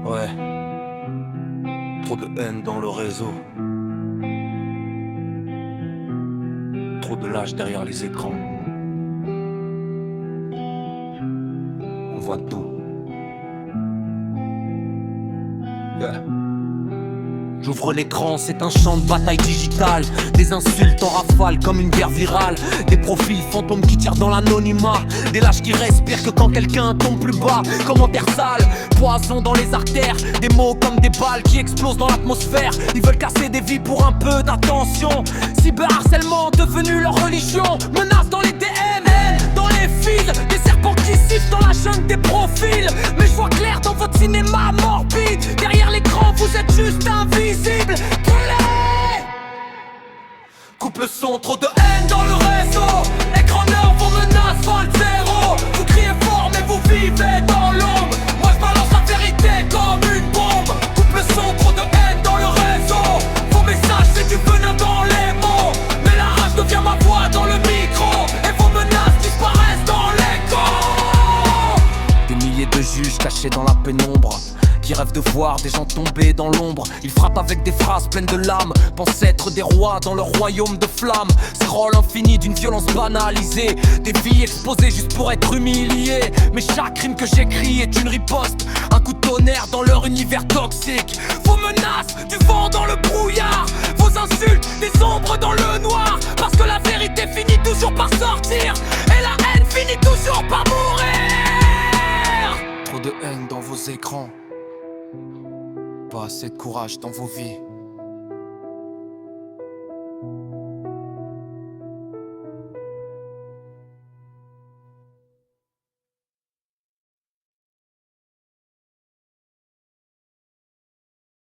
Ouais, trop de haine dans le réseau. Trop de lâches derrière les écrans. On voit tout. Yeah. J'ouvre l'écran, c'est un champ de bataille digital. Des insultes en rafale comme une guerre virale. Des profils fantômes qui tirent dans l'anonymat. Des lâches qui respirent que quand quelqu'un tombe plus bas. Commentaires sales, poison dans les artères. Des mots comme des balles qui explosent dans l'atmosphère. Ils veulent casser des vies pour un peu d'attention. Cyberharcèlement devenu leur religion. Menaces dans les DM, dans les fils. Des serpents qui sifflent dans la jungle des profils. Mais je vois clair dans votre cinéma morbide. Derrière l'écran vous êtes juste invisible. Coupe le son, trop de haine dans le réseau. Écraneur, vos menaces valent zéro. Vous criez fort mais vous vivez dans l'ombre. Moi je balance la vérité comme une bombe. Coupe le son, trop de haine dans le réseau. Vos messages c'est du venin dans les mots. Mais la rage devient ma voix dans le micro. Et vos menaces disparaissent dans l'écho. Des milliers de juges cachés dans la pénombre, qui rêvent de voir des gens tomber dans l'ombre. Ils frappent avec des phrases pleines de lames, pensent être des rois dans leur royaume de flammes. Ces rôles infinis d'une violence banalisée, des vies exposées juste pour être humiliées. Mais chaque crime que j'écris est une riposte, un coup de tonnerre dans leur univers toxique. Vos menaces, du vent dans le brouillard. Vos insultes, des ombres dans le noir. Parce que la vérité finit toujours par sortir, et la haine finit toujours par mourir. Trop de haine dans vos écrans, pas assez de courage dans vos vies.